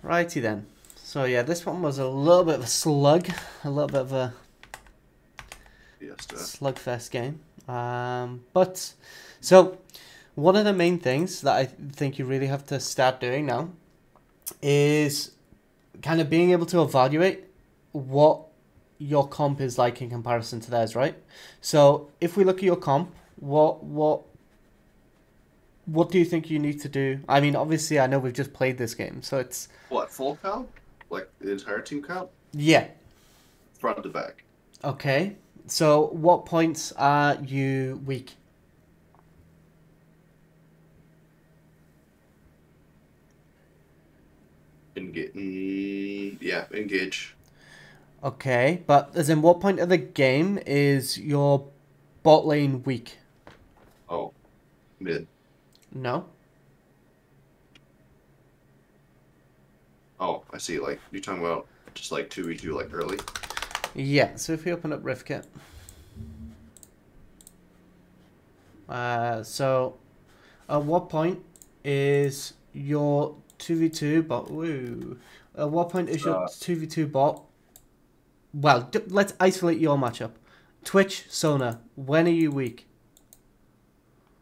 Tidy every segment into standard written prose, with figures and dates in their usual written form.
Righty then. So yeah, this one was a little bit of a slug, a little bit of a slugfest game. But so one of the main things that I think you really have to start doing now is kind of being able to evaluate what your comp is like in comparison to theirs, right? So if we look at your comp, what do you think you need to do? I mean, obviously, I know we've just played this game, so it's... What, full count? Like the entire team count? Yeah. Front to back. Okay. So what points are you weak? Engage. Okay, but as in what point of the game is your bot lane weak? Oh, mid. No. Oh, I see. Like, you're talking about just like 2v2, like early? Yeah, so if we open up Riftkit. So at what point is your 2v2 bot... Woo. At what point is your 2v2 bot... Well, let's isolate your matchup. Twitch, Sona, when are you weak?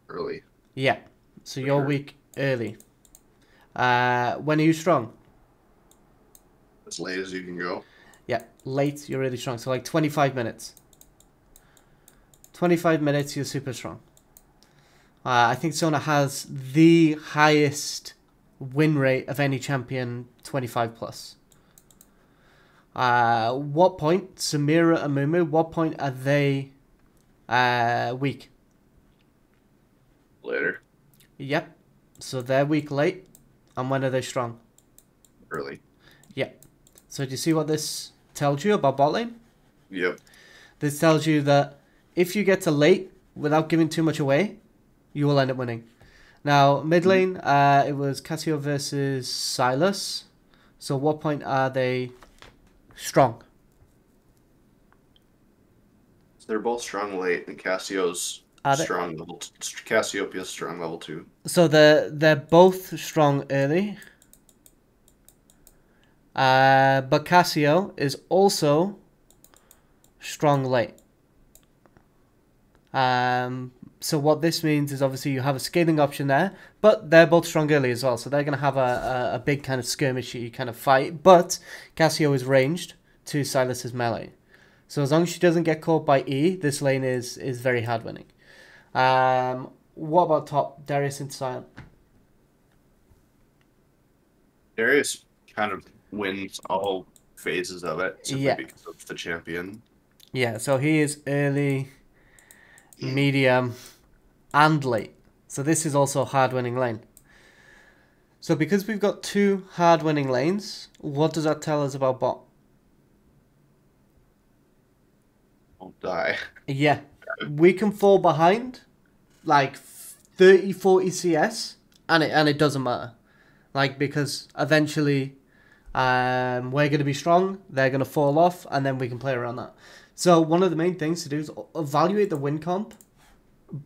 Early. Yeah, so you're weak early. When are you strong? As late as you can go. Yeah, late, you're really strong. So like 25 minutes. 25 minutes, you're super strong. I think Sona has the highest win rate of any champion, 25 plus. What point, Samira and Mumu, what point are they weak? Later. Yep. So they're weak late. And when are they strong? Early. Yep. So do you see what this tells you about bot lane? Yep. This tells you that if you get to late without giving too much away, you will end up winning. Now, mid lane, it was Cassio versus Silas. So what point are they strong? So they're both strong late, and Cassio's strong level. Cassiopeia's strong level 2. So they're both strong early. But Cassio is also strong late. So what this means is obviously you have a scaling option there, but they're both strong early as well. So they're going to have a big kind of skirmishy kind of fight. But Cassio is ranged to Silas's melee. So as long as she doesn't get caught by E, this lane is very hard winning. What about top? Darius and Sion. Darius kind of wins all phases of it simply because of the champion. Yeah, so he is early, medium, and late. So this is also a hard winning lane. So because we've got two hard winning lanes, what does that tell us about bot? Won't die. Yeah. We can fall behind like 30, 40 CS and it doesn't matter. Like, because eventually we're going to be strong, they're going to fall off, and then we can play around that. So one of the main things to do is evaluate the win comp,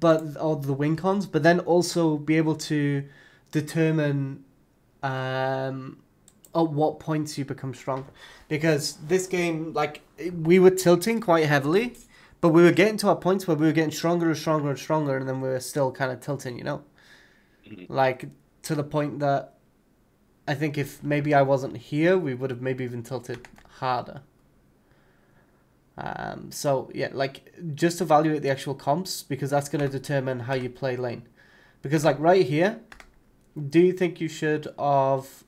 or the win cons, but then also be able to determine at what points you become strong. Because this game, like, we were tilting quite heavily, but we were getting to our points where we were getting stronger and stronger and stronger, and then we were still kind of tilting, you know? Like, to the point that I think if maybe I wasn't here, we would have maybe even tilted harder. So, yeah, like, just evaluate the actual comps, because that's going to determine how you play lane. Because, like, right here, do you think you should have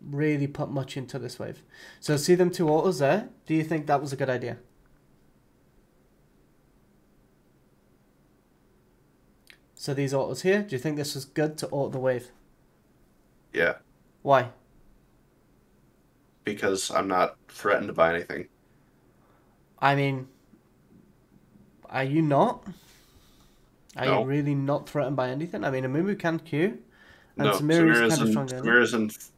really put much into this wave? So, see them two autos there? Do you think that was a good idea? So, these autos here, do you think this was good to auto the wave? Yeah. Why? Because I'm not threatened by anything. I mean, are you not? Are you really not threatened by anything? I mean, Amumu can't Q. And No, Samira's kind of strong.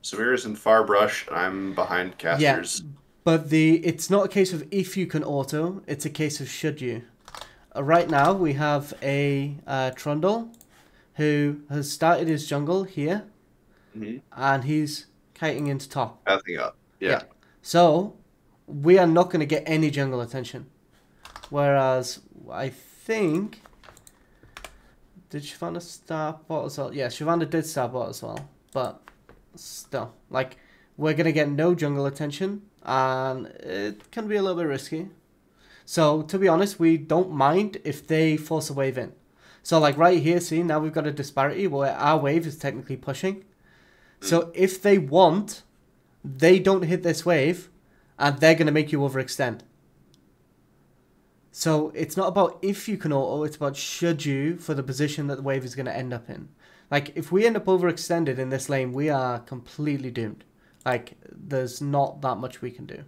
Samira's in far brush. I'm behind casters. Yeah, but it's not a case of if you can auto, it's a case of should you. Right now, we have a Trundle who has started his jungle here. And he's kiting into top. Pathing up. Yeah. So we are not going to get any jungle attention. Whereas I think, did Shyvana start bot as well? Yeah, Shyvana did start bot as well. But still, like, we're going to get no jungle attention. And it can be a little bit risky. So, to be honest, we don't mind if they force a wave in. So, like, right here, see, now we've got a disparity where our wave is technically pushing. So, if they want, they don't hit this wave, and they're going to make you overextend. So, it's not about if you can auto, it's about should you for the position that the wave is going to end up in. Like, if we end up overextended in this lane, we are completely doomed. Like, there's not that much we can do.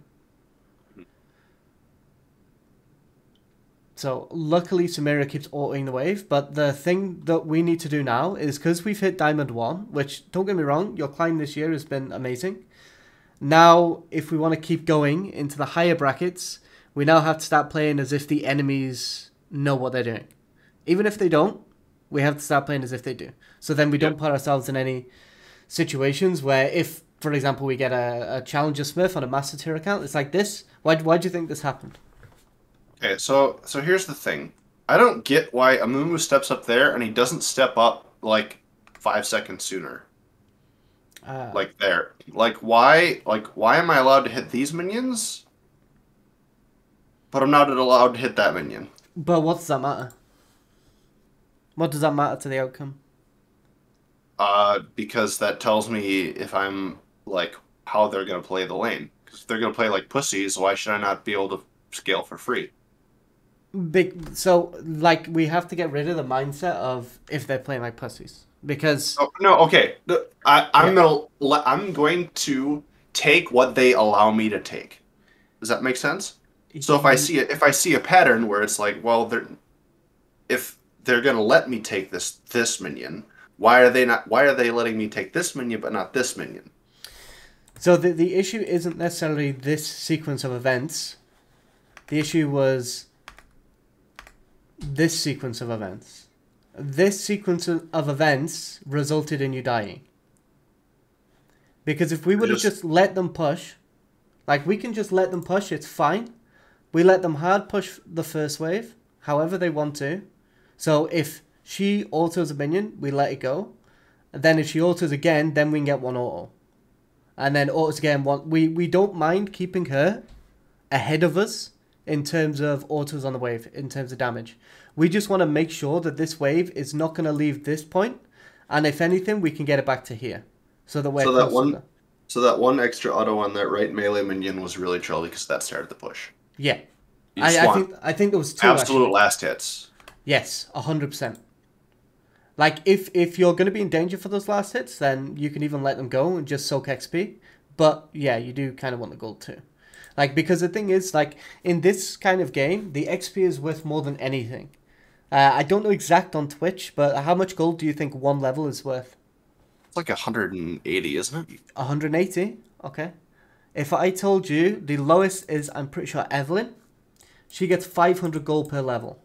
So, luckily, Samira keeps autoing the wave. But the thing that we need to do now is, because we've hit Diamond 1, which, don't get me wrong, your climb this year has been amazing. Now, if we want to keep going into the higher brackets, we now have to start playing as if the enemies know what they're doing. Even if they don't, we have to start playing as if they do. So then we don't put ourselves in any situations where if, for example, we get a Challenger Smurf on a Master Tier account, it's like this. Why do you think this happened? Okay, so here's the thing. I don't get why Amumu steps up there and he doesn't step up like 5 seconds sooner. Like there. Like why am I allowed to hit these minions? But I'm not allowed to hit that minion. But what does that matter? What does that matter to the outcome? Because that tells me if I'm like how they're gonna play the lane. Because if they're gonna play like pussies, why should I not be able to scale for free? So, like, we have to get rid of the mindset of if they're playing like pussies, because okay. I'm going to take what they allow me to take. Does that make sense? So if I see a pattern where it's like, well, if they're gonna let me take this minion, why are they letting me take this minion but not this minion? So the issue isn't necessarily this sequence of events. The issue was this sequence of events. This sequence of events resulted in you dying. Because if we would have just let them push, like we can just let them push, it's fine. We let them hard push the first wave, however they want to. So if she autos a minion, we let it go. And then if she autos again, then we can get one auto. And then autos again, we don't mind keeping her ahead of us in terms of autos on the wave, in terms of damage. We just want to make sure that this wave is not going to leave this point, and if anything, we can get it back to here. So that that one extra auto on that right melee minion was really trolley because that started the push. Yeah. I think there was two absolute last hits. Yes, 100%. Like, if you're going to be in danger for those last hits, then you can even let them go and just soak XP. But, yeah, you do kind of want the gold too. Like, because the thing is, like, in this kind of game, the XP is worth more than anything. I don't know exact on Twitch, but how much gold do you think one level is worth? It's like 180, isn't it? 180? Okay. If I told you the lowest is, I'm pretty sure, Evelyn, she gets 500 gold per level.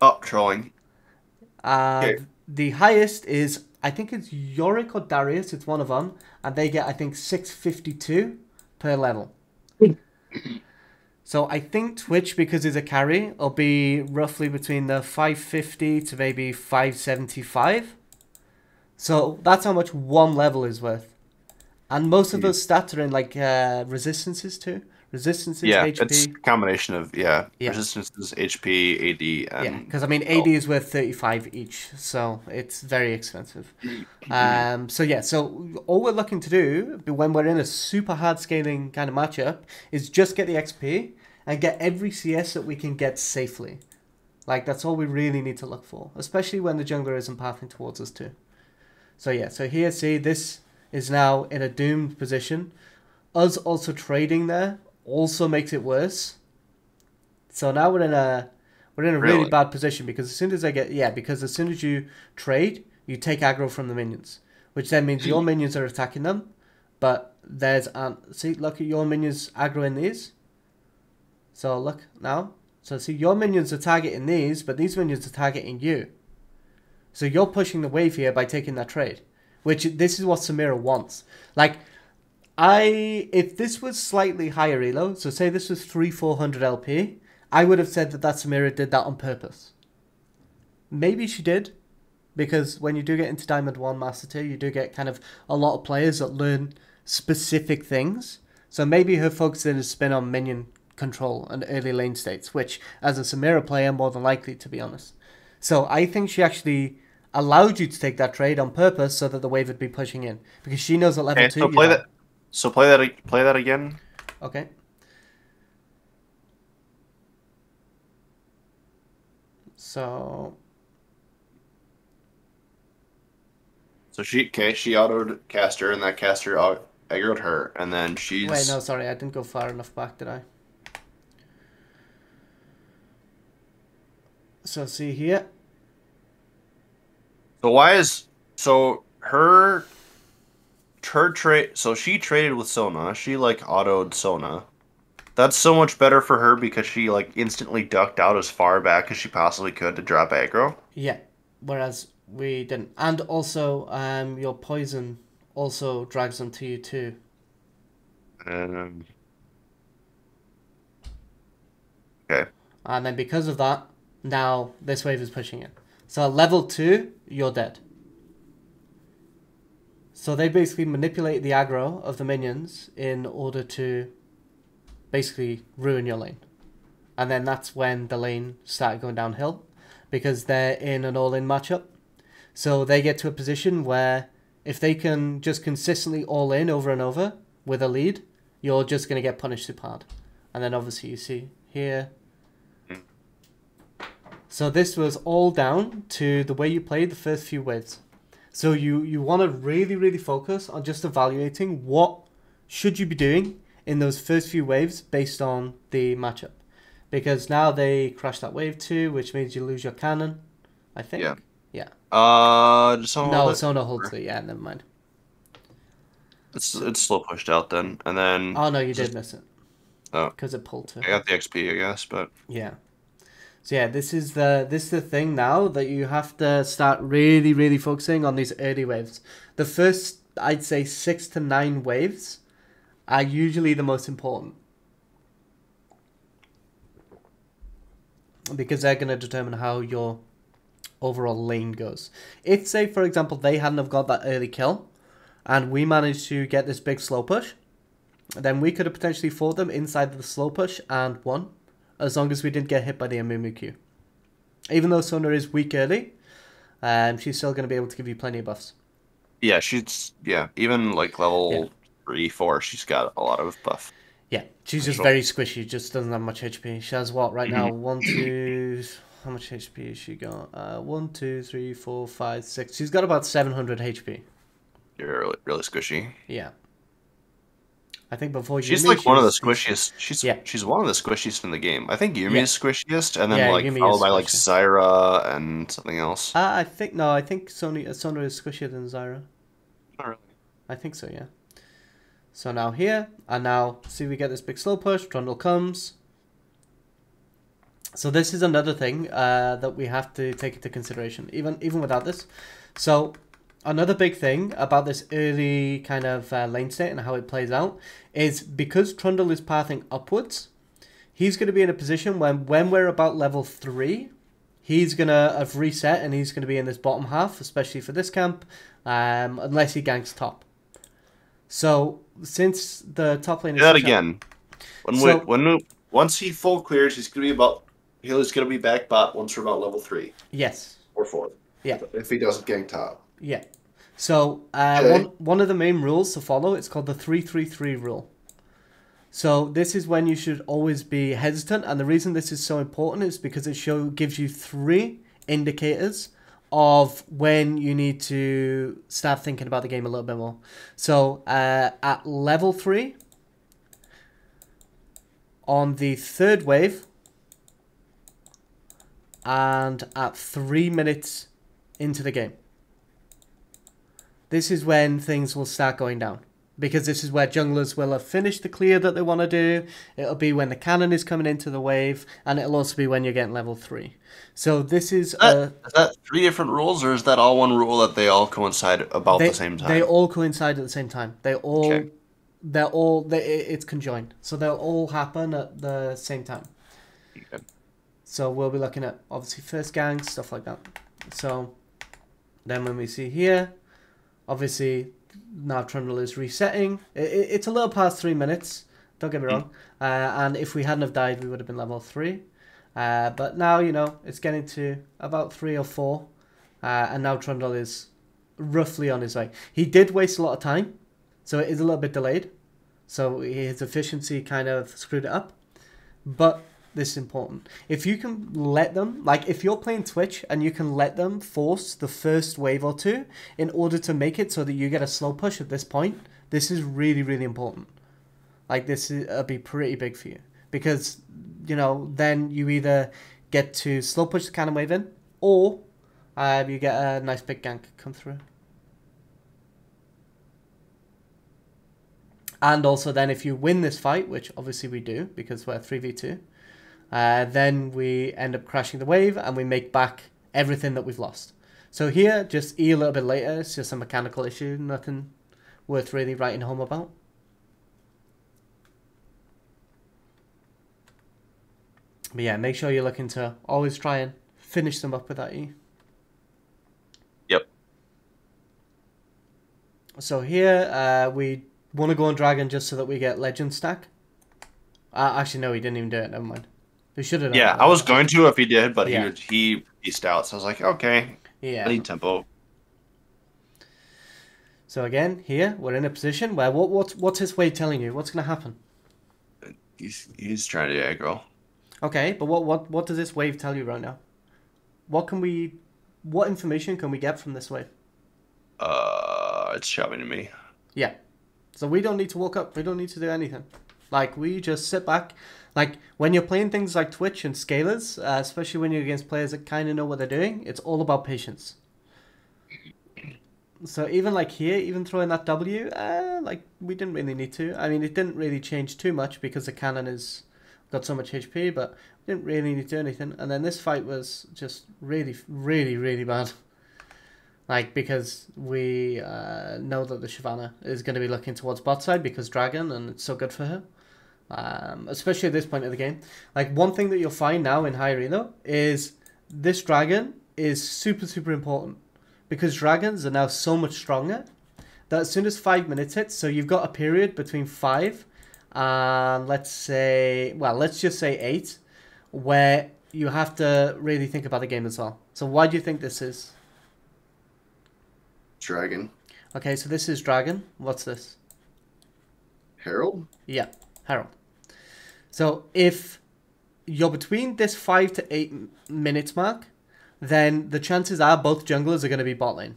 Oh, trolling. Okay. The highest is, I think it's Yorick or Darius, it's one of them, and they get, I think, 652 per level. So I think Twitch, because it's a carry, will be roughly between the 550 to maybe 575. So that's how much one level is worth. And most of those stats are in like resistances too. Resistances, HP. It's a combination of resistances, HP, AD, and because I mean AD is worth 35 each, so it's very expensive. So all we're looking to do when we're in a super hard scaling kind of matchup is just get the XP and get every CS that we can get safely. Like that's all we really need to look for, especially when the jungler isn't pathing towards us too. So here, see, this is now in a doomed position. Us also trading there also makes it worse. So now we're in a really bad position because as soon as you trade, you take aggro from the minions, which then means your minions are attacking them. But there's look at your minions aggroing these. So look now. So see, your minions are targeting these, but these minions are targeting you. So you're pushing the wave here by taking that trade, which this is what Samira wants. Like, If this was slightly higher elo, so say this was 400 LP, I would have said that Samira did that on purpose. Maybe she did, because when you do get into Diamond 1 Master 2, you do get kind of a lot of players that learn specific things. So maybe her focus has been on minion control and early lane states, which, as a Samira player, more than likely, to be honest. So I think she actually allowed you to take that trade on purpose so that the wave would be pushing in, because she knows at level 2 so play that. So play that again. Okay. So she autoed caster, and that caster aggroed her, and then she's... Wait, no, sorry, I didn't go far enough back, did I? So see here. So why is... So her trade... So she traded with Sona. She, like, autoed Sona. That's so much better for her because she, like, instantly ducked out as far back as she possibly could to drop aggro. Yeah, whereas we didn't. And also, your poison also drags onto you too. Okay. And then because of that, now this wave is pushing in. So at level 2, you're dead. So they basically manipulate the aggro of the minions in order to basically ruin your lane. And then that's when the lane started going downhill, because they're in an all-in matchup. So they get to a position where if they can just consistently all in over and over with a lead, you're just going to get punished super hard. And then obviously you see here. So this was all down to the way you played the first few waves. So you want to really, really focus on just evaluating what should you be doing in those first few waves based on the matchup. Because now they crash that wave 2, which means you lose your cannon, I think. Yeah. Yeah. No, Sona holds it. Yeah, never mind. It's slow pushed out then, and then... Oh, no, you did miss it. Oh. Because it pulled to... I got the XP, I guess, but... Yeah. So yeah, this is the thing now that you have to start really, really focusing on these early waves. The first, I'd say, 6 to 9 waves are usually the most important, because they're going to determine how your overall lane goes. If, say, for example, they hadn't have got that early kill, and we managed to get this big slow push, then we could have potentially fought them inside of the slow push and won, as long as we didn't get hit by the Amumu Q. Even though Sona is weak early, she's still going to be able to give you plenty of buffs. Yeah, even like level 3, 4, she's got a lot of buff. Yeah, she's just very squishy, just doesn't have much HP. She has what right now? 1, 2... How much HP has she got? 1, 2, 3, 4, 5, 6. She's got about 700 HP. You're really, really squishy. Yeah. I think before she's like one of the squishiest. She's one of the squishiest in the game. I think Yumi's squishiest, and then like followed by like Zyra and something else. I think Sona is squishier than Zyra. Not really. I think so, yeah. So now here, and now see we get this big slow push. Trundle comes. So this is another thing that we have to take into consideration, even without this. So another big thing about this early kind of lane state and how it plays out is because Trundle is pathing upwards, he's going to be in a position when we're about level 3, he's going to have reset and he's going to be in this bottom half, especially for this camp, unless he ganks top. So since the top lane is... Do that again. Once he full clears, he's going to be back bot once we're about level 3. Yes. Or 4. Yeah. If he doesn't gank top. Yeah. So one of the main rules to follow, it's called the 3-3-3 rule. So this is when you should always be hesitant, and the reason this is so important is because it gives you 3 indicators of when you need to start thinking about the game a little bit more. So at level 3, on the 3rd wave, and at 3 minutes into the game, this is when things will start going down. Because this is where junglers will have finished the clear that they want to do. It'll be when the cannon is coming into the wave. And it'll also be when you're getting level 3. So this is... Is that 3 different rules? Or is that all one rule that they all coincide about the same time? They all coincide at the same time. They all it's conjoined, so they'll all happen at the same time. Okay. So we'll be looking at obviously first gang, stuff like that. So then when we see here, obviously nav trundle is resetting. It's a little past 3 minutes, don't get me wrong, and if we hadn't have died we would have been level 3, but now, you know, it's getting to about 3 or 4, and now trundle is roughly on his way. He did waste a lot of time, so it is a little bit delayed, so his efficiency kind of screwed it up, but this is important. If you can let them, like if you're playing Twitch and you can let them force the first wave or two in order to make it so that you get a slow push at this point, this is really, really important. Like this will be pretty big for you, because, you know, then you either get to slow push the cannon wave in, or you get a nice big gank come through. And also then if you win this fight, which obviously we do because we're 3v2, then we end up crashing the wave and we make back everything that we've lost. So here, just E a little bit later, it's just a mechanical issue, nothing worth really writing home about. But yeah, make sure you're looking to always try and finish them up with that E. Yep. So here, we want to go on Dragon just so that we get Legend stack. Actually, no, he didn't even do it, never mind. We should have done Yeah, that. I was going to if he did, but Yeah. he pieced out. So I was like, okay, Yeah. I need tempo. So again, here we're in a position where what's his wave telling you? What's going to happen? He's trying to aggro. Okay, but what does this wave tell you right now? What information can we get from this wave? It's shoving me. Yeah. So we don't need to walk up. We don't need to do anything. Like, we just sit back. Like, when you're playing things like Twitch and Scalers, especially when you're against players that kind of know what they're doing, it's all about patience. So even like here, even throwing that W, like, we didn't really need to. I mean, it didn't really change too much because the cannon has got so much HP, but we didn't really need to do anything. And then this fight was just really, really, really bad. Like, because we know that the Shyvana is going to be looking towards bot side because Dragon, and it's so good for her. Especially at this point of the game. Like, one thing that you'll find now in high Relo is this Dragon is super, super important. Because Dragons are now so much stronger that as soon as 5 minutes hits, so you've got a period between 5 and let's just say 8, where you have to really think about the game as well. So why do you think this is? Dragon. Okay, so this is Dragon. What's this? Herald? Yeah, Herald. So if you're between this 5 to 8 minutes mark, then the chances are both junglers are going to be bot lane.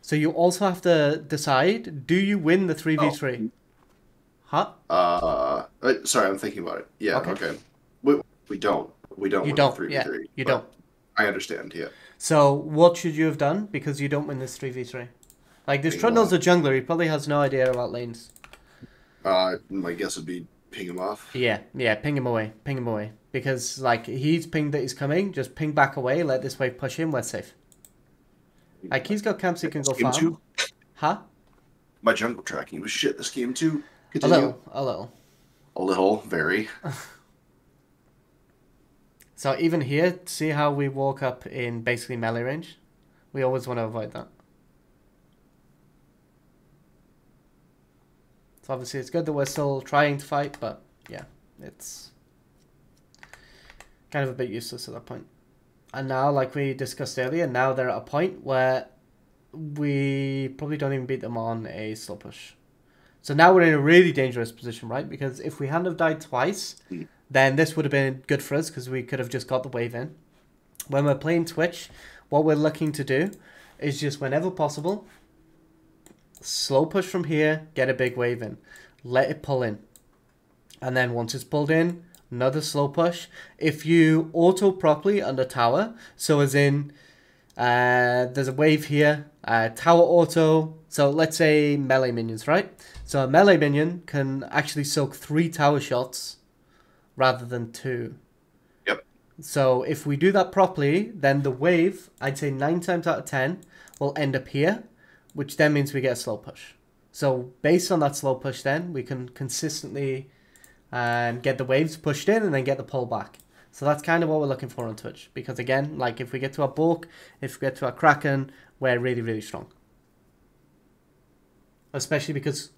So you also have to decide, do you win the 3v3? Huh? Sorry, I'm thinking about it. Yeah, okay. We don't. We don't win the 3v3. Yeah, you don't. I understand, yeah. So what should you have done? Because you don't win this 3v3. Like, this Trundle's a jungler. He probably has no idea about lanes. My guess would be ping him off. Yeah, ping him away. Ping him away. Because, like, he's pinged that he's coming. Just ping back away. Let this wave push him. We're safe. Like, he's got camps he can go farm. Too? Huh? My jungle tracking was shit this game too. Continue. A little. A little, very. So even here, see how we walk up in basically melee range? We always want to avoid that. So obviously it's good that we're still trying to fight, but yeah, it's kind of a bit useless at that point. And now, like we discussed earlier, now they're at a point where we probably don't even beat them on a slow push. So now we're in a really dangerous position, right? Because if we hadn't have died twice, then this would have been good for us because we could have just got the wave in. When we're playing Twitch, what we're looking to do is just whenever possible, slow push from here, get a big wave in. Let it pull in. And then once it's pulled in, another slow push. If you auto properly under tower, so as in there's a wave here, tower auto, so let's say melee minions, right? So a melee minion can actually soak 3 tower shots rather than 2. Yep. So if we do that properly, then the wave, I'd say 9 times out of 10, will end up here, which then means we get a slow push. So based on that slow push, then we can consistently get the waves pushed in and then get the pull back. So that's kind of what we're looking for on Twitch. Because again, like if we get to our bulk, if we get to our Kraken, we're really, really strong. Especially because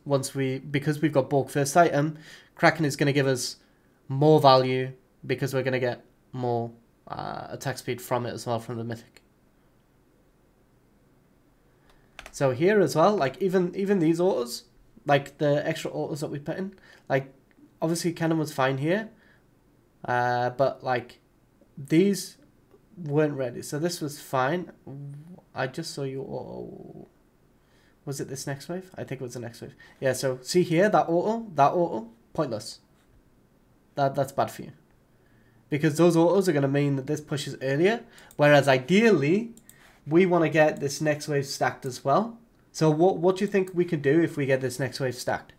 because we've got bulk first item, Kraken is going to give us more value because we're going to get more attack speed from it as well, from the mythic. So here as well, like even these autos, like the extra autos that we put in, like obviously cannon was fine here, but like these weren't ready. So this was fine. I just saw you auto. Was it this next wave? I think it was the next wave. Yeah, so see here, that auto, pointless. That's bad for you. Because those autos are going to mean that this pushes earlier. Whereas ideally, we want to get this next wave stacked as well. So what do you think we can do if we get this next wave stacked?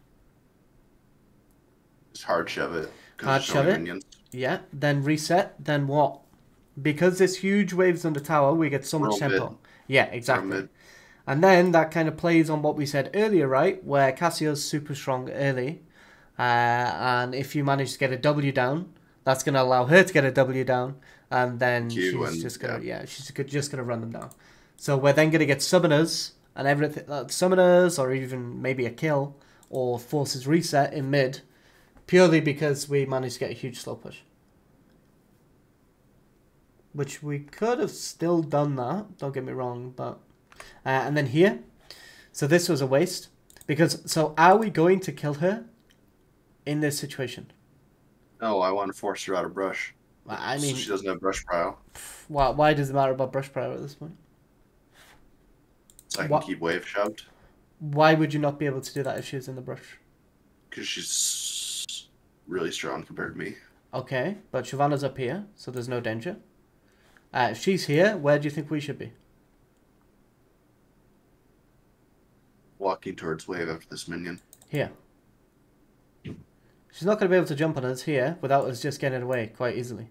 Just hard shove it. Hard shove it. Minions. Yeah, then reset, then what? Because this huge waves on the tower, we get so much tempo. Mid. Yeah, exactly. And then that kind of plays on what we said earlier, right? Where Cassio's super strong early. And if you manage to get a W down, that's going to allow her to get a W down. And then she's just going to, she's just going to run them down. So we're then going to get summoners and everything, summoners or even maybe a kill or forces reset in mid. Purely because we managed to get a huge slow push. Which we could have still done that, don't get me wrong, but... and then here, so this was a waste. Because, so are we going to kill her in this situation? No, I want to force her out of brush. I mean... So she doesn't have brush prio. Why does it matter about brush prio at this point? So I can keep wave shoved. Why would you not be able to do that if she was in the brush? Because she's really strong compared to me. Okay, but Shyvana's up here, so there's no danger. If she's here, where do you think we should be? Walking towards wave after this minion. Here. She's not going to be able to jump on us here without us just getting away quite easily.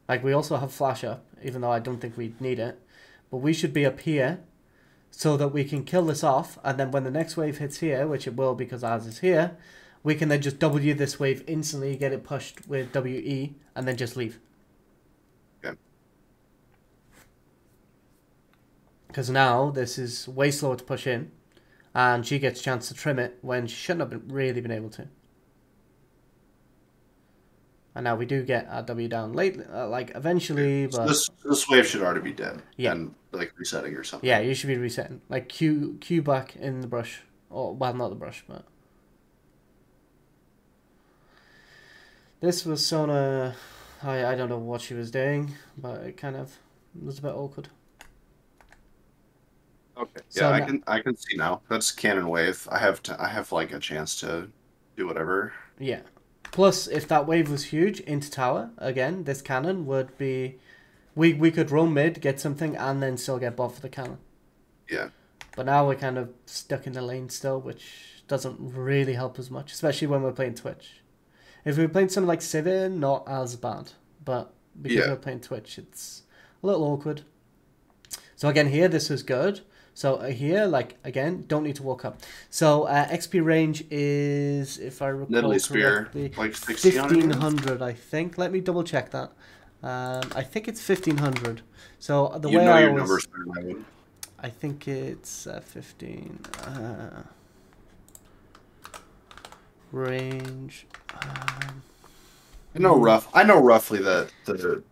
Like, we also have flash up, even though I don't think we need it. But we should be up here so that we can kill this off. And then when the next wave hits here, which it will because ours is here, we can then just W this wave instantly, get it pushed with WE, and then just leave. Okay. Because now this is way slower to push in, and she gets a chance to trim it when she shouldn't have really been able to. And now we do get our W down late, like eventually, but... This wave should already be dead. Yeah. And like resetting or something. Yeah, you should be resetting. Like Q back in the brush. Or, well, not the brush, but... This was Sona... I don't know what she was doing, but it kind of was a bit awkward. Okay. So yeah, I can see now. That's cannon wave. I have like a chance to do whatever. Yeah. Plus, if that wave was huge into tower, again, this cannon would be... We could roam mid, get something, and then still get buff for the cannon. Yeah. But now we're kind of stuck in the lane still, which doesn't really help us much, especially when we're playing Twitch. If we were playing something like Sivir, not as bad. But because we're playing Twitch, it's a little awkward. So again, here, this is good. So here, like, again, don't need to walk up. So XP range is, if I recall correctly, like 1500, I think. Let me double check that. I think it's 1500. So the way I always... I think it's 15. Range. I know roughly the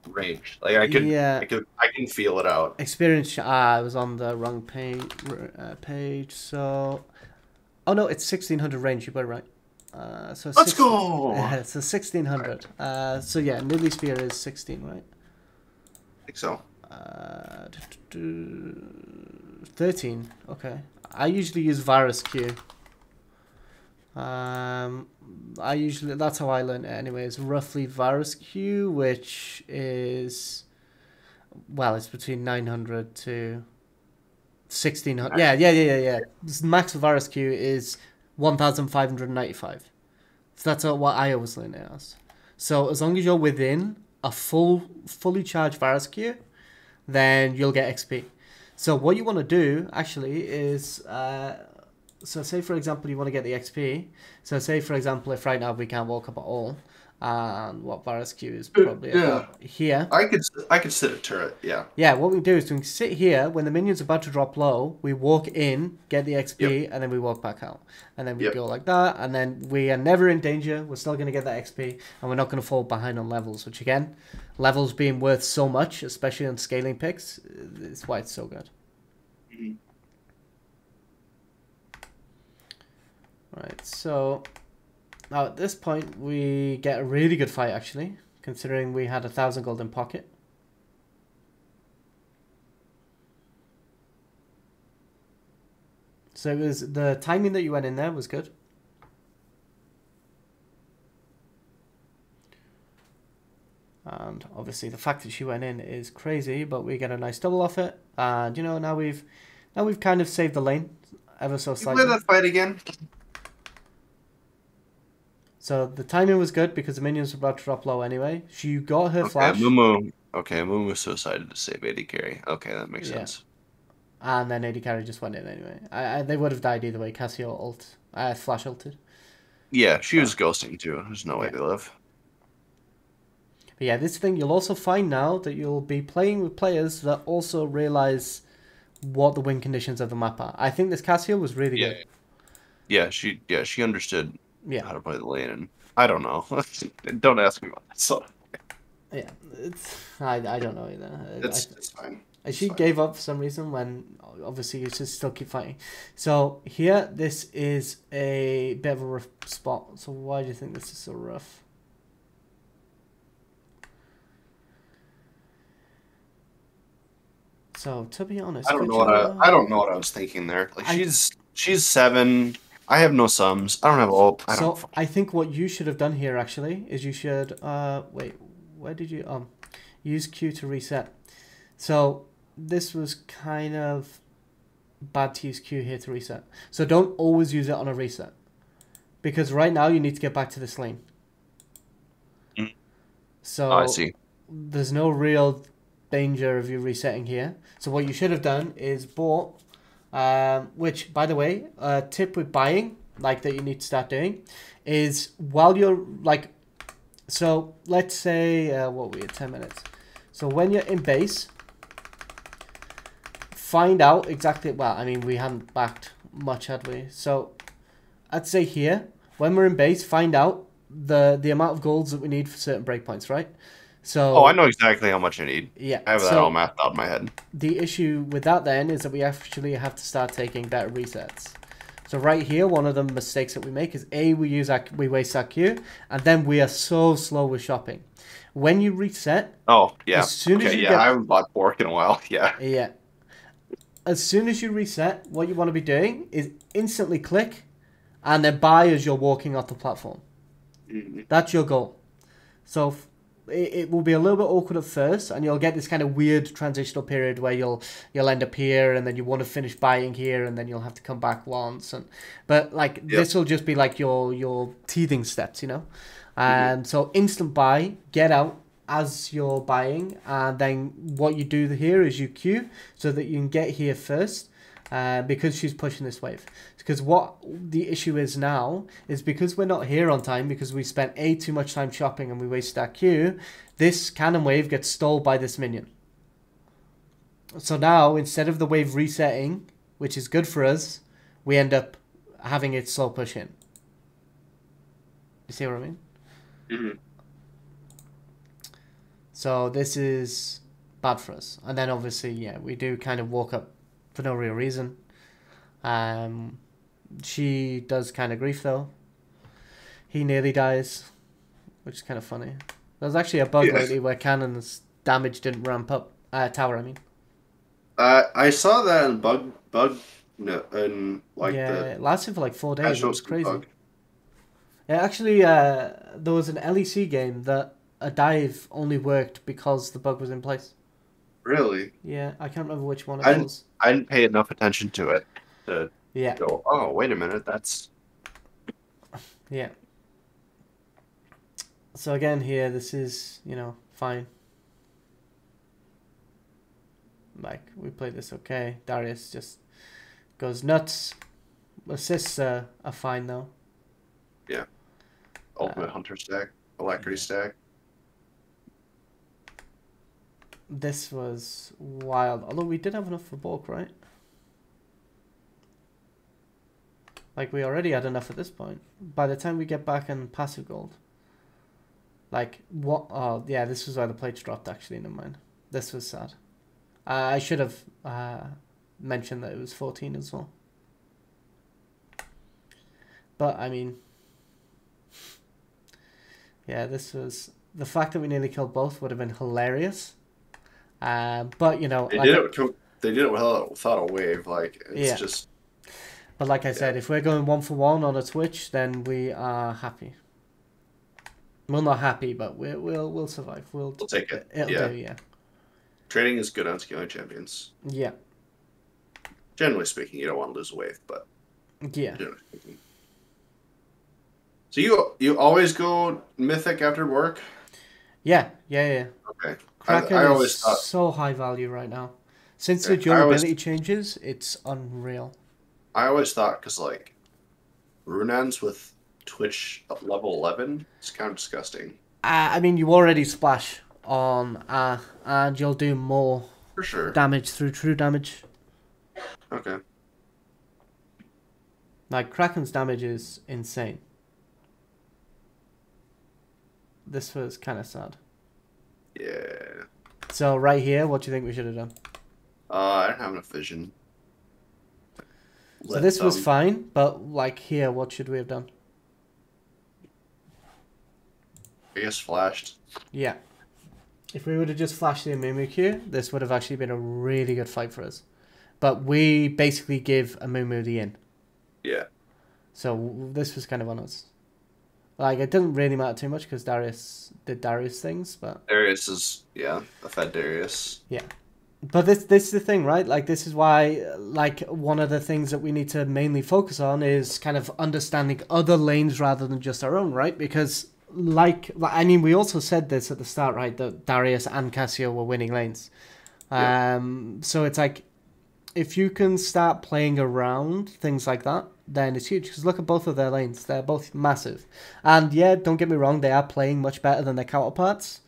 range. Like I can feel it out. Experience. I was on the wrong page. So, oh no, it's 1600 range. You got it right. So let's go. So 1600. Right. So yeah, Nidley Spear is 16, right? I think so. 13. Okay. I usually use Varus Q. That's how I learn it anyways. Roughly Varus Q, which is, well, it's between 900 to 1600. Yeah. Max Varus Q is 1595. So that's what I always learn it as. So as long as you're within a fully charged Varus Q, then you'll get XP. So what you want to do actually is So say for example you want to get the XP. So say for example if right now we can't walk up at all, and what Varus Q is probably about here. I could sit a turret, yeah. Yeah, what we do is we can sit here when the minion's about to drop low, we walk in, get the XP, and then we walk back out. And then we go like that, and then we are never in danger, we're still going to get that XP, and we're not going to fall behind on levels, which again, levels being worth so much, especially on scaling picks, is why it's so good. Mm-hmm. Right, so now at this point we get a really good fight actually, considering we had 1,000 gold in pocket. So it was the timing that you went in there was good. And obviously the fact that she went in is crazy, but we get a nice double off it. And you know, now we've kind of saved the lane ever so slightly. Play that fight again. So the timing was good because the minions were about to drop low anyway. She got her flash. Mumu suicided to save AD carry. Okay, that makes sense. And then AD carry just went in anyway. They would have died either way. Cassio flash ulted. Yeah, she was ghosting too. There's no way they live. But yeah, this thing you'll also find now that you'll be playing with players that also realize what the win conditions of the map are. I think this Cassio was really good. Yeah, she understood how to play the lane, and I don't know. Don't ask me about that. So yeah, I don't know either. It's fine. She gave up for some reason when obviously you should still keep fighting. So here, this is a bit of a rough spot. So why do you think this is so rough? So to be honest, I don't know what I was thinking there. Like she's 7. I have no sums. I don't have ult. I think what you should have done here actually is you should wait, where did you use Q to reset. So this was kind of bad to use Q here to reset. So don't always use it on a reset. Because right now you need to get back to this lane. So I see. There's no real danger of you resetting here. So what you should have done is bought, which by the way, a tip with buying, like that you need to start doing, is while you're like, so let's say, what we at 10 minutes. So when you're in base, find out exactly, well, I mean, we haven't backed much, had we? So I'd say here, when we're in base, find out the amount of golds that we need for certain breakpoints, right? So I know exactly how much I need. Yeah. I have that all mapped out in my head. The issue with that then is that we actually have to start taking better resets. So right here, one of the mistakes that we make is we waste our Q, and then we are so slow with shopping. When you reset, as soon as you I haven't bought pork in a while. Yeah. As soon as you reset, what you want to be doing is instantly click, and then buy as you're walking off the platform. That's your goal. So it will be a little bit awkward at first, and you'll get this kind of weird transitional period where you'll end up here, and then you want to finish buying here, and then you'll have to come back once. But like this will just be like your teething steps, you know. And so instant buy, get out as you're buying, and then what you do here is you queue so that you can get here first. Because she's pushing this wave. Because what the issue is now is because we're not here on time, because we spent too much time shopping and we wasted our Q, this cannon wave gets stole by this minion. So now, instead of the wave resetting, which is good for us, we end up having it slow push in. You see what I mean? Mm-hmm. So this is bad for us. And then obviously, we do kind of walk up for no real reason. She does kind of grief though. He nearly dies, which is kind of funny. There's actually a bug lately where cannon's damage didn't ramp up. Tower, I mean. I saw that in it lasted for like 4 days. It was crazy. Yeah, actually, there was an LEC game that a dive only worked because the bug was in place. Really? Yeah, I can't remember which one it was. I didn't pay enough attention to it to Yeah. Go, oh, wait a minute, that's... Yeah. So again here, this is, you know, fine. Like, we play this okay. Darius just goes nuts. Assists are fine though. Yeah. Ultimate Hunter stack. Alacrity stack. This was wild. Although we did have enough for bulk, right? Like, we already had enough at this point. By the time we get back in passive gold. Like, what? Oh, yeah, this was where the plates dropped, actually. Never mind. This was sad. I should have mentioned that it was 14 as well. But, I mean... Yeah, this was... The fact that we nearly killed both would have been hilarious. But, you know... They did it without a wave. Like, it's just... But like I said, if we're going 1-for-1 on a Twitch, then we are happy. Well, not happy, but we'll survive. We'll take it. It'll do, yeah. Trading is good on scaling champions. Yeah. Generally speaking, you don't want to lose a wave, but yeah. So you always go mythic after work? Yeah. Okay. Kraken I always thought... so high value right now. Since the durability changes, it's unreal. I always thought, because, like, Runans with Twitch at level 11 is kind of disgusting. I mean, you already splash on and you'll do more for sure damage through true damage. Okay. Like, Kraken's damage is insane. This was kind of sad. Yeah. So, right here, what do you think we should have done? I don't have enough vision. So this was fine, but like here, what should we have done? I guess flashed. Yeah. If we would have just flashed the Amumu Q, this would have actually been a really good fight for us. But we basically give Amumu the in. Yeah. So this was kind of on us. Like, it didn't really matter too much because Darius did Darius things, but... Darius is, yeah, I fed Darius. Yeah. But this is the thing, right? Like, this is why, like, one of the things that we need to mainly focus on is kind of understanding other lanes rather than just our own, right? Because, like I mean, we also said this at the start, right? That Darius and Cassio were winning lanes. Yeah. So it's like, if you can start playing around things like that, then it's huge. Because look at both of their lanes. They're both massive. And, yeah, don't get me wrong, they are playing much better than their counterparts.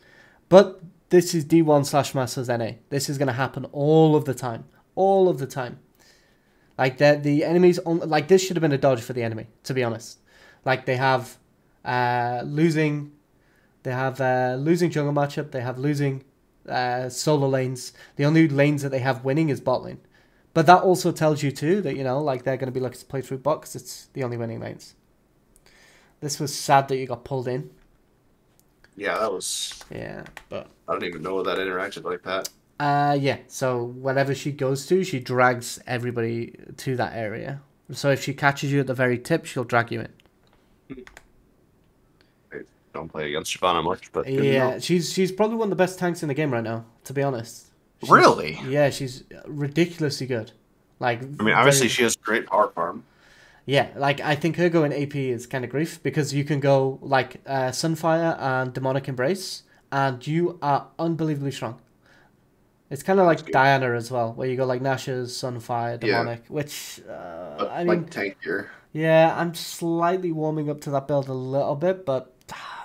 But... this is D1/Masters NA. This is going to happen all of the time. All of the time. Like, the enemies... like, this should have been a dodge for the enemy, to be honest. Like, they have losing... They have losing jungle matchup. They have losing solo lanes. The only lanes that they have winning is bot lane. But that also tells you, too, that, you know, like, they're going to be looking to play through bot because it's the only winning lanes. This was sad that you got pulled in. Yeah, that was... yeah, but... I don't even know that interacted like that. Yeah, so whenever she goes to, she drags everybody to that area. So if she catches you at the very tip, she'll drag you in. I don't play against Shyvana much, but... yeah, she's probably one of the best tanks in the game right now, to be honest. Really? Yeah, she's ridiculously good. Like, I mean, obviously she has great power farm. Yeah, like, I think her going AP is kind of grief, because you can go, like, Sunfire and Demonic Embrace, and you are unbelievably strong. It's kind of like Diana as well, where you go, like, Nash's, Sunfire, Demonic, which, I mean... like, tankier. Yeah, I'm slightly warming up to that build a little bit, but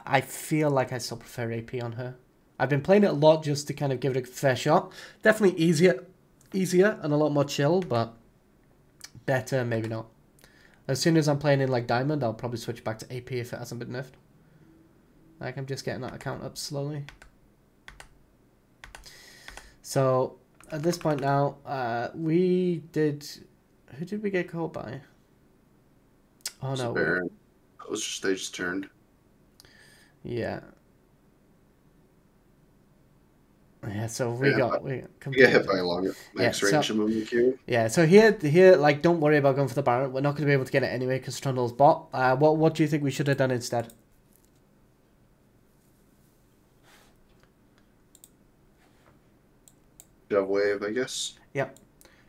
I feel like I still prefer AP on her. I've been playing it a lot just to kind of give it a fair shot. Definitely easier and a lot more chill, but better, maybe not. As soon as I'm playing in, like, Diamond, I'll probably switch back to AP if it hasn't been nerfed. Like, I'm just getting that account up slowly. So, at this point now, we did... Who did we get caught by? Oh, no. Baron. It was just, they just turned. Yeah. Yeah, so we got get hit by a long max range movement queue. Yeah, so here, like, don't worry about going for the Baron. We're not going to be able to get it anyway because Trundle's bot. What do you think we should have done instead? Shove wave, I guess. Yep.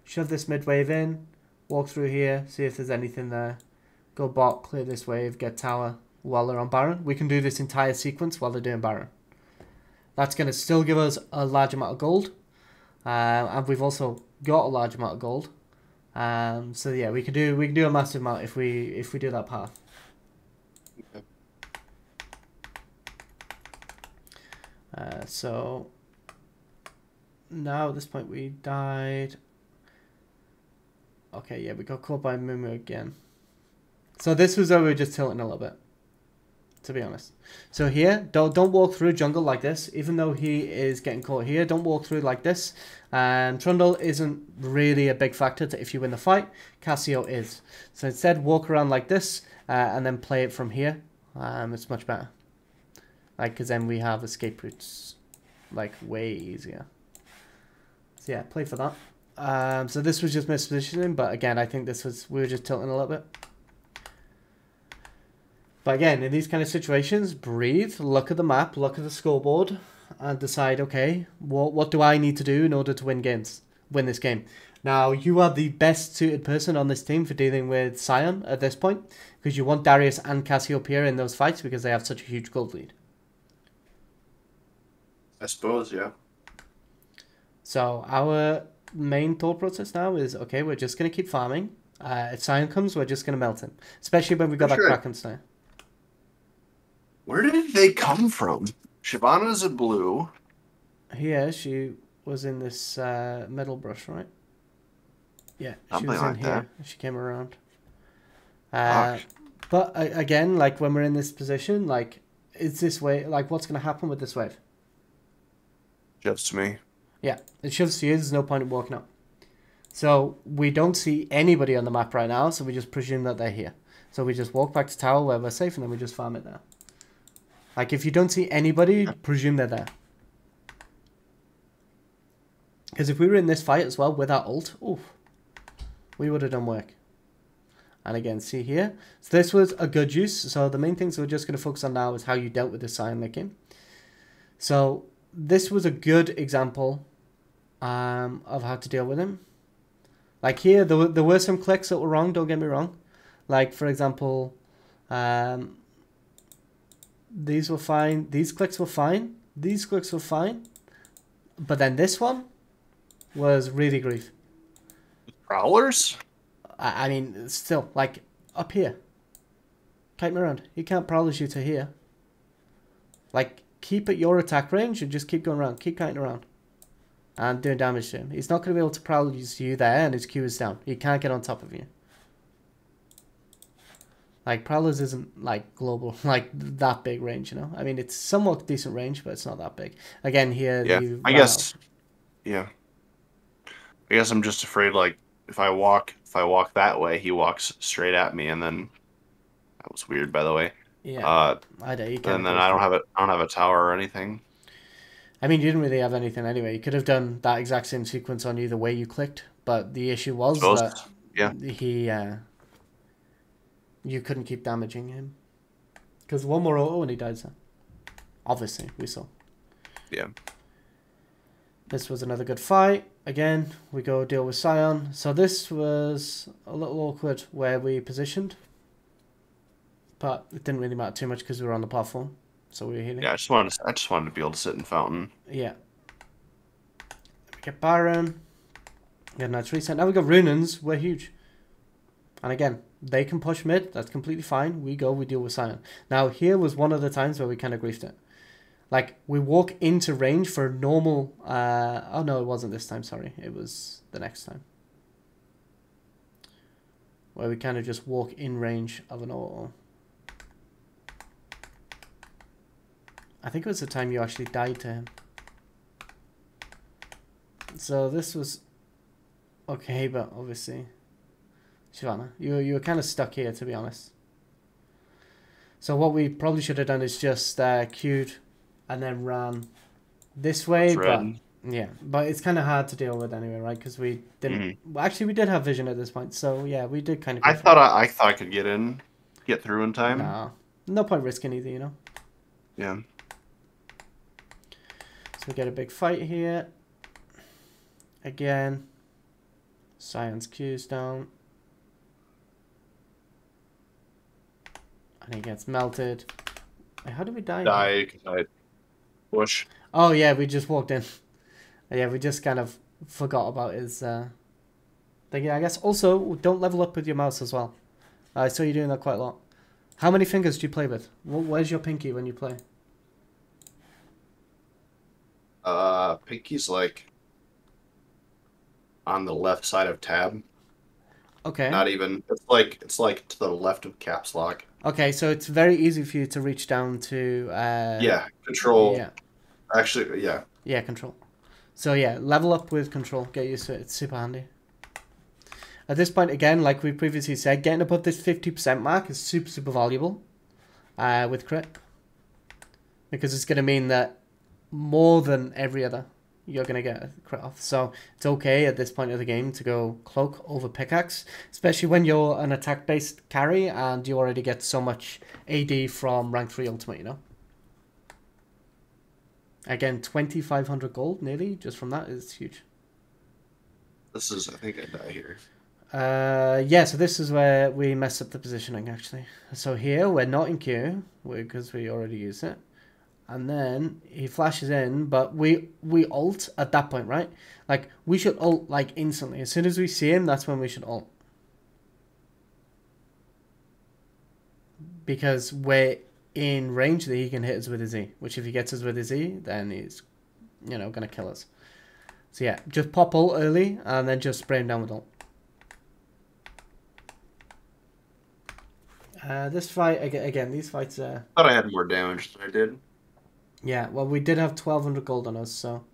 Shove this mid wave in. Walk through here. See if there's anything there. Go bot. Clear this wave. Get tower while they're on Baron. We can do this entire sequence while they're doing Baron. That's going to still give us a large amount of gold. And we've also got a large amount of gold. So yeah, we can do a massive amount if we do that path. Okay. So now at this point we died. Okay, yeah, we got caught by Mumu again. So this was where we were just tilting a little bit, to be honest. So here, don't walk through jungle like this. Even though he is getting caught here, don't walk through like this. Trundle isn't really a big factor if you win the fight. Cassio is. So instead, walk around like this and then play it from here. It's much better. Like, because then we have escape routes, like, way easier. So yeah, play for that. So this was just mispositioning, but again, I think we were just tilting a little bit. But again, in these kind of situations, breathe, look at the map, look at the scoreboard, and decide, okay, what do I need to do in order to win this game? Now, you are the best suited person on this team for dealing with Sion at this point, because you want Darius and Cassiopeia in those fights because they have such a huge gold lead. I suppose, yeah. So our main thought process now is, okay, we're just going to keep farming. If Sion comes, we're just going to melt him. Especially when we got that Kraken Snare. Where did they come from? Shyvana's a blue. Yeah, she was in this metal brush, right? Yeah, she was in here. She came around. But again, like when we're in this position, like, is this wave, like what's going to happen with this wave? Shoves to me. Yeah, it shoves to you. There's no point in walking up. So we don't see anybody on the map right now, so we just presume that they're here. So we just walk back to tower where we're safe, and then we just farm it there. Like, if you don't see anybody, presume they're there. Because if we were in this fight as well with our ult, oof, we would have done work. And again, see here. So this was a good use. So the main things we're just going to focus on now is how you dealt with the Sion licking. So this was a good example of how to deal with him. Like here, there were some clicks that were wrong, don't get me wrong. Like, for example, these were fine. These clicks were fine. These clicks were fine. But then this one was really grief. Prowlers? I mean, still, like, up here. Kite me around. He can't prowler you to here. Like, keep at your attack range and just keep going around. Keep kiting around. And doing damage to him. He's not going to be able to prowl you there, and his Q is down. He can't get on top of you. Like, Prowlers isn't, like, global, like, that big range, you know? I mean, it's somewhat decent range, but it's not that big. Again, here... Yeah, I guess... Yeah. I guess I'm just afraid, like, if I walk that way, he walks straight at me, and then... That was weird, by the way. Yeah. And then I don't have a tower or anything. I mean, you didn't really have anything anyway. You could have done that exact same sequence on you the way you clicked, but the issue was that you couldn't keep damaging him. Because one more auto and he dies then. Obviously, we saw. Yeah. This was another good fight. Again, we go deal with Sion. So this was a little awkward where we positioned. But it didn't really matter too much because we were on the platform. So we were healing. Yeah, I just wanted to be able to sit in Fountain. Yeah. We get Baron. We get a nice reset. Now we got Runans. We're huge. And again, they can push mid. That's completely fine. We deal with Sion. Now here was one of the times where we kind of griefed it. Like, we walk into range for a normal... oh no, it wasn't this time, sorry. It was the next time. Where we kind of just walk in range of an auto. I think it was the time you actually died to him. So this was okay, but obviously, Shyvana, you were kind of stuck here, to be honest. So what we probably should have done is just queued and then ran this way. But yeah, but it's kind of hard to deal with anyway, right? Because we didn't. Well, actually, we did have vision at this point, so yeah, we did kind of. I thought I could get through in time. No point risking either, you know. Yeah. So we get a big fight here. Again. Sion's Q's down. And he gets melted. Wait, how did we die? Die. Push. Oh yeah, we just walked in. Yeah, we just kind of forgot about his Then yeah, I guess also don't level up with your mouse as well. I saw you doing that quite a lot. How many fingers do you play with? Where's your pinky when you play? Pinky's like on the left side of tab. Okay. Not even. It's like to the left of caps lock. Okay, so it's very easy for you to reach down to. Yeah, control. Yeah. Actually, yeah. Yeah, control. So yeah, level up with control. Get used to it. It's super handy. At this point, again, like we previously said, getting above this 50% mark is super valuable with crit. Because it's going to mean that more than every other, you're going to get a crit off. So it's okay at this point of the game to go cloak over pickaxe, especially when you're an attack-based carry and you already get so much AD from rank 3 ultimate, you know? Again, 2,500 gold nearly just from that is huge. This is, I think I die here. Yeah, so this is where we mess up the positioning, actually. So here, we're not in queue, because we already used it. And then he flashes in, but we ult at that point, right? Like, we should ult, like, instantly. As soon as we see him, that's when we should ult. Because we're in range that he can hit us with his E. Which, if he gets us with his E, then he's, you know, going to kill us. So yeah, just pop ult early, and then just spray him down with ult. This fight, again, these fights are... I thought I had more damage than I did. Yeah, well, we did have 1,200 gold on us, so...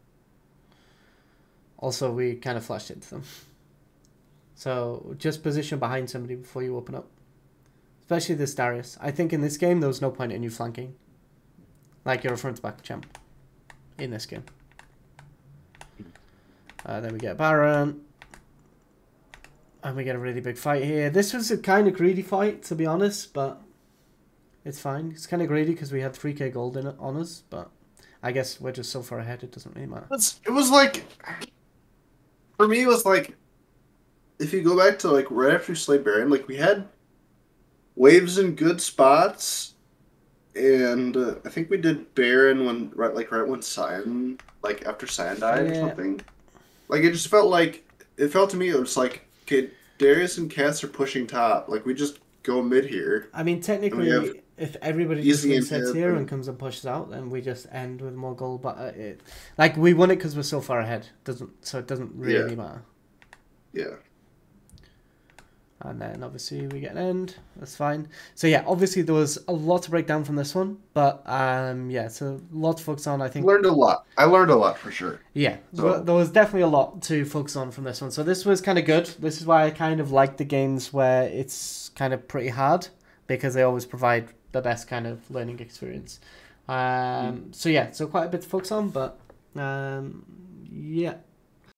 Also, we kind of flashed into them. So, just position behind somebody before you open up. Especially this Darius. I think in this game, there was no point in you flanking. Like, you're a front-to-back champ. In this game. Then we get Baron. And we get a really big fight here. This was a kind of greedy fight, to be honest, but it's fine. It's kind of greedy because we had 3k gold in it on us, but I guess we're just so far ahead, it doesn't really matter. It was like, for me, it was like, if you go back to like right after we slayed Baron, like we had waves in good spots, and I think we did Baron when right when Cyan, like after Cyan died or something. Like it just felt like, it felt to me it was like, okay, Darius and Cass are pushing top. Like, we just go mid here. I mean, technically, if everybody just resets here and comes and pushes out, then we just end with more gold. But like, we won it because we're so far ahead. So it doesn't really matter. Yeah. And then, obviously, we get an end. That's fine. So, yeah, obviously, there was a lot to break down from this one. But, yeah, so a lot to focus on, I think. Learned a lot. I learned a lot, for sure. Yeah, so there was definitely a lot to focus on from this one. So this was kind of good. This is why I kind of like the games where it's kind of pretty hard. Because they always provide the best kind of learning experience. So, yeah, so quite a bit to focus on. But, yeah.